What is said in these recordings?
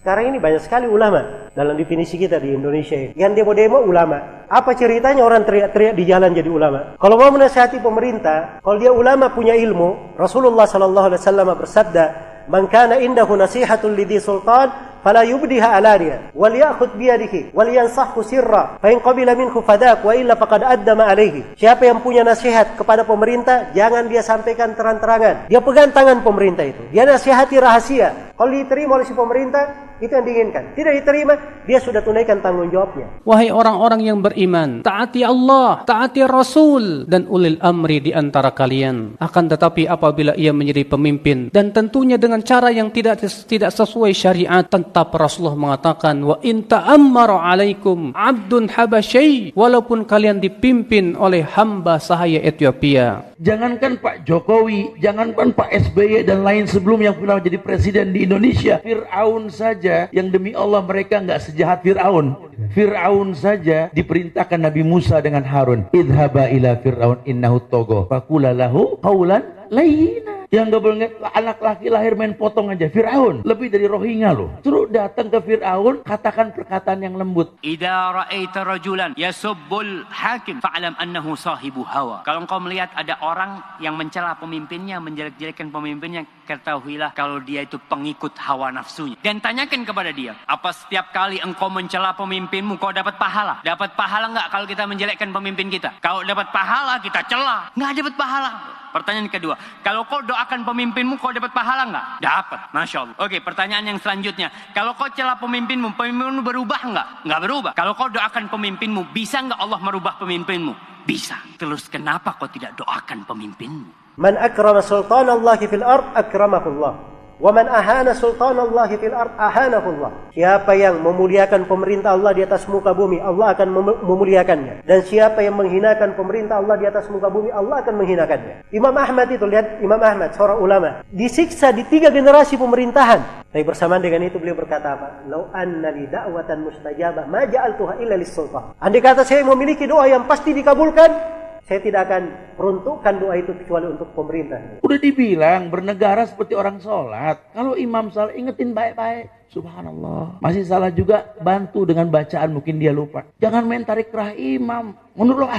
Sekarang ini banyak sekali ulama dalam definisi kita di Indonesia ini. Yang demo-demo ulama. Apa ceritanya orang teriak-teriak di jalan jadi ulama? Kalau mau menasihati pemerintah, kalau dia ulama punya ilmu, Rasulullah SAW bersabda, "Man kana indahu nasihatun lidhi sultan, fala yubdiha alaniya, wal ya'khudh bi yadihi, wal yansahhu sirra, fa in qabila minhu fadak, wa illa faqad addama alaihi." Siapa yang punya nasihat kepada pemerintah, jangan dia sampaikan terang-terangan. Dia pegang tangan pemerintah itu. Dia nasihati rahasia. Kalau diterima oleh si pemerintah, itu yang diinginkan. Tidak diterima, dia sudah tunaikan tanggung jawabnya. Wahai orang-orang yang beriman, taati Allah, taati Rasul, dan ulil amri di antara kalian. Akan tetapi apabila ia menjadi pemimpin, dan tentunya dengan cara yang tidak sesuai syariat, tetap Rasulullah mengatakan, wa in ta'ammara alaikum abdun habasyai, walaupun kalian dipimpin oleh hamba sahaya Ethiopia. Jangankan Pak Jokowi, jangankan Pak SBY dan lain sebelum yang pernah jadi presiden di Indonesia, Fir'aun saja yang demi Allah mereka nggak sejahat Fir'aun. Fir'aun saja diperintahkan Nabi Musa dengan Harun, idhaba ila Fir'aun innahu togo faqula lahu qawlan layyina. Yang gak boleh anak laki lahir main potong aja. Fir'aun lebih dari Rohingya loh. Suruh datang ke Fir'aun, katakan perkataan yang lembut. Idza ra'aita rajulan yasubbul hakim fa'lam annahu sahibu hawa. Kalau engkau melihat ada orang yang mencela pemimpinnya, menjelek-jelekan pemimpinnya, ketahuilah kalau dia itu pengikut hawa nafsunya. Dan tanyakan kepada dia, apa setiap kali engkau mencela pemimpinmu kau dapat pahala? Dapat pahala enggak kalau kita menjelekkan pemimpin kita? Kalau dapat pahala kita cela, enggak dapat pahala. Pertanyaan kedua, kalau kau doakan pemimpinmu, kau dapat pahala enggak? Dapat, Masya Allah. Oke, pertanyaan yang selanjutnya, kalau kau celah pemimpinmu, pemimpinmu berubah enggak? Enggak berubah. Kalau kau doakan pemimpinmu, bisa enggak Allah merubah pemimpinmu? Bisa. Terus kenapa kau tidak doakan pemimpinmu? Man akrama sultanallahi fil ard akramahullah. Wa man ahana sultanallahi fil ard ahanahullah. Siapa yang memuliakan pemerintah Allah di atas muka bumi, Allah akan memuliakannya. Dan siapa yang menghinakan pemerintah Allah di atas muka bumi, Allah akan menghinakannya. Imam Ahmad itu, lihat Imam Ahmad, seorang ulama, disiksa di 3 generasi pemerintahan. Tapi bersamaan dengan itu beliau berkata apa? Lau anna li da'watan mustajabah ma ja'altuha illa lis-sultan. Andai kata saya memiliki doa yang pasti dikabulkan, saya tidak akan peruntukkan doa itu kecuali untuk pemerintah. Udah dibilang bernegara seperti orang sholat. Kalau imam salah, ingetin baik-baik. Subhanallah. Masih salah juga, bantu dengan bacaan, mungkin dia lupa. Jangan main tarik kerah imam. Mundur loh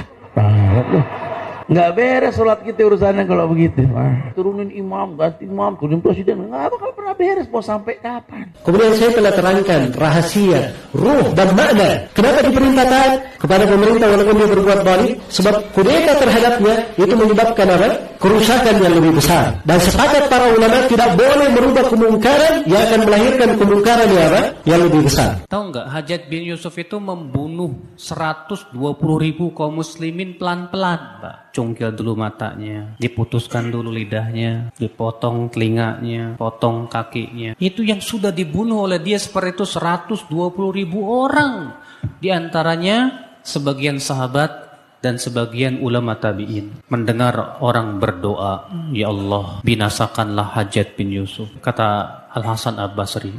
nggak beres sholat kita urusannya kalau begitu. Turunin imam, ganti imam, turunin presiden, nggak bakal pernah beres. Mau sampai kapan? Kemudian saya telah terangkan rahasia, ruh dan makna. Kenapa diperintah taat kepada pemerintah walaupun dia berbuat zalim? Sebab kudeta terhadapnya itu menyebabkan apa? Kerusakan yang lebih besar. Dan sepakat para ulama tidak boleh merubah kemungkaran yang akan melahirkan kemungkaran yang apa? Yang lebih besar. Tahu nggak, Hajjaj bin Yusuf itu membunuh 120.000 kaum muslimin pelan-pelan, Pak. Cungkil dulu matanya, diputuskan dulu lidahnya, dipotong telinganya, potong kakinya. Itu yang sudah dibunuh oleh dia seperti itu 120.000 orang. Di antaranya sebagian sahabat dan sebagian ulama tabi'in. Mendengar orang berdoa, ya Allah, binasakanlah Hajjaj bin Yusuf. Kata Al-Hasan Al-Basri,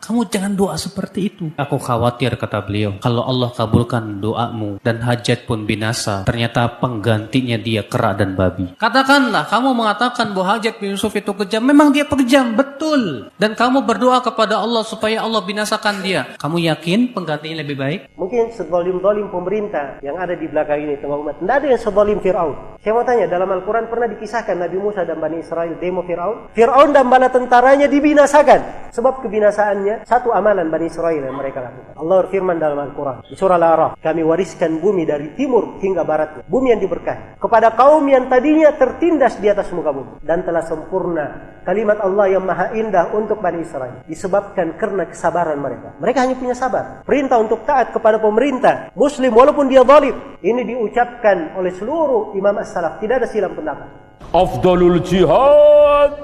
kamu jangan doa seperti itu. Aku khawatir, kata beliau, kalau Allah kabulkan doamu dan Hajjaj pun binasa, ternyata penggantinya dia kera dan babi. Katakanlah, kamu mengatakan bahwa Hajjaj bin Yusuf itu kejam. Memang dia kejam, betul. Dan kamu berdoa kepada Allah supaya Allah binasakan dia. Kamu yakin penggantinya lebih baik? Mungkin sezalim-zalim pemerintah yang ada di belakang ini tengah umat. Tidak ada yang sezalim Fir'aun. Saya mau tanya, dalam Al-Quran pernah dikisahkan Nabi Musa dan Bani Israel demo Fir'aun? Fir'aun dan bala tentaranya dibinasakan. Sebab kebinasaannya satu amalan Bani Israel yang mereka lakukan. Allah berfirman dalam Al-Quran di surah Al-A'raf, kami wariskan bumi dari timur hingga baratnya, bumi yang diberkahi, kepada kaum yang tadinya tertindas di atas muka bumi, dan telah sempurna kalimat Allah yang maha indah untuk Bani Israel disebabkan karena kesabaran mereka. Mereka hanya punya sabar. Perintah untuk taat kepada pemerintah muslim walaupun dia zalim, ini diucapkan oleh seluruh imam as-salaf, tidak ada silang pendapat. Afdalul jihad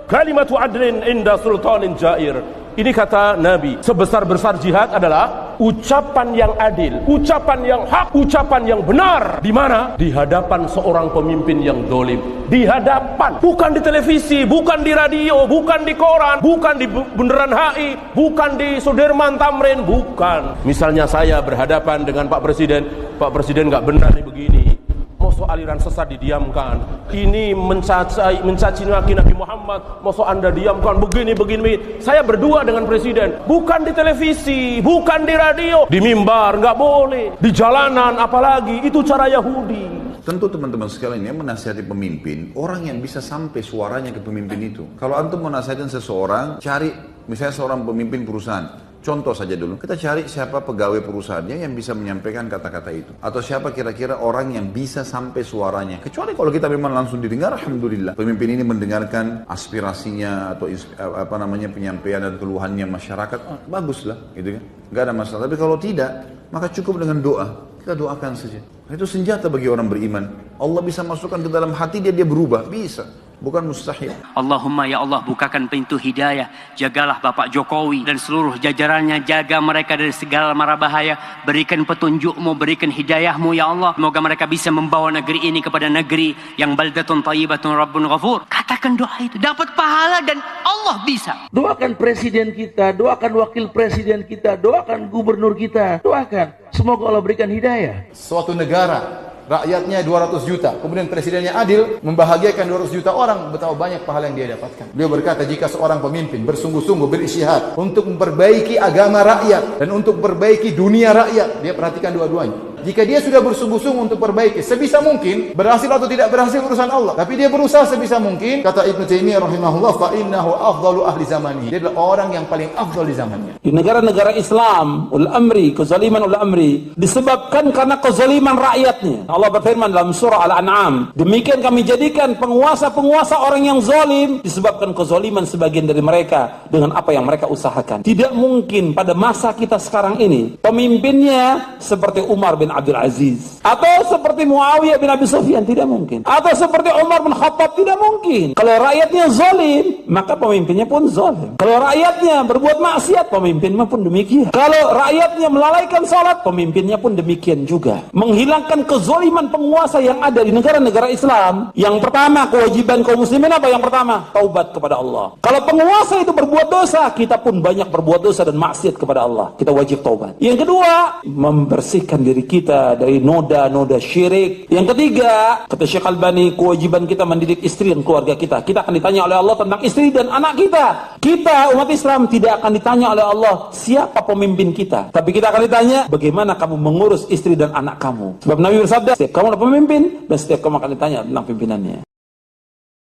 kalimatu adlin inda sultanin jair. Ini kata Nabi, sebesar-besar jihad adalah ucapan yang adil, ucapan yang hak, ucapan yang benar. Di mana? Di hadapan seorang pemimpin yang dolim. Di hadapan, bukan di televisi, bukan di radio, bukan di koran, bukan di Bundaran HI, bukan di Sudirman Tamrin, bukan. Misalnya saya berhadapan dengan Pak Presiden nggak benar nih begini. Mau Mosok aliran sesat didiamkan. Ini mencaci maki Nabi Muhammad, mosok Anda diamkan, begini. Saya berdua dengan presiden, bukan di televisi, bukan di radio, di mimbar nggak boleh, di jalanan apalagi, itu cara Yahudi. Tentu teman-teman sekalian yang menasihati pemimpin, orang yang bisa sampai suaranya ke pemimpin itu. Kalau antum mau nasihatin seseorang, cari misalnya seorang pemimpin perusahaan. Contoh saja dulu, kita cari siapa pegawai perusahaannya yang bisa menyampaikan kata-kata itu. Atau siapa kira-kira orang yang bisa sampai suaranya. Kecuali kalau kita memang langsung didengar, alhamdulillah. Pemimpin ini mendengarkan aspirasinya atau penyampaian dan keluhannya masyarakat, baguslah, gitu kan. Gak ada masalah. Tapi kalau tidak, maka cukup dengan doa. Kita doakan saja. Itu senjata bagi orang beriman. Allah bisa masukkan ke dalam hati dia berubah. Bisa. Bukan mustahil. Allahumma ya Allah, bukakan pintu hidayah. Jagalah Bapak Jokowi dan seluruh jajarannya. Jaga mereka dari segala mara bahaya. Berikan petunjukmu, berikan hidayahmu ya Allah. Semoga mereka bisa membawa negeri ini kepada negeri yang baldatun thayyibatun rabbun ghafur. Katakan doa itu, dapat pahala dan Allah bisa. Doakan presiden kita, doakan wakil presiden kita, doakan gubernur kita, doakan. Semoga Allah berikan hidayah. Suatu negara rakyatnya 200 juta, kemudian presidennya adil, membahagiakan 200 juta orang, betapa banyak pahala yang dia dapatkan. Beliau berkata, jika seorang pemimpin bersungguh-sungguh berisyihad untuk memperbaiki agama rakyat dan untuk memperbaiki dunia rakyat, dia perhatikan dua-duanya. Jika dia sudah bersungguh-sungguh untuk perbaiki, sebisa mungkin, berhasil atau tidak berhasil urusan Allah, tapi dia berusaha sebisa mungkin, kata Ibnu Taimiyah rahimahullah, fa innahu afdalu ahli zamani. Dia adalah orang yang paling afdal di zamannya. Di negara-negara Islam, kezaliman ul amri disebabkan karena kezaliman rakyatnya. Allah berfirman dalam surah Al-An'am, demikian kami jadikan penguasa-penguasa orang yang zalim disebabkan kezaliman sebagian dari mereka dengan apa yang mereka usahakan. Tidak mungkin pada masa kita sekarang ini pemimpinnya seperti Umar bin Abdul Aziz atau seperti Muawiyah bin Abi Sufyan, tidak mungkin. Atau seperti Umar bin Khattab, tidak mungkin. Kalau rakyatnya zalim, maka pemimpinnya pun zalim. Kalau rakyatnya berbuat maksiat, pemimpinnya pun demikian. Kalau rakyatnya melalaikan salat, pemimpinnya pun demikian juga. Menghilangkan kezaliman penguasa yang ada di negara-negara Islam. Yang pertama, kewajiban kaum muslimin apa? Yang pertama, taubat kepada Allah. Kalau penguasa itu berbuat dosa, kita pun banyak berbuat dosa dan maksiat kepada Allah. Kita wajib taubat. Yang kedua, membersihkan diri kita dari noda-noda syirik. Yang ketiga, kata Syekh Albani, kewajiban kita mendidik istri dan keluarga kita. Kita akan ditanya oleh Allah tentang istri dan anak kita. Kita, umat Islam, tidak akan ditanya oleh Allah siapa pemimpin kita. Tapi kita akan ditanya, bagaimana kamu mengurus istri dan anak kamu. Sebab Nabi bersabda, setiap kamu adalah pemimpin, dan setiap kamu akan ditanya tentang pimpinannya.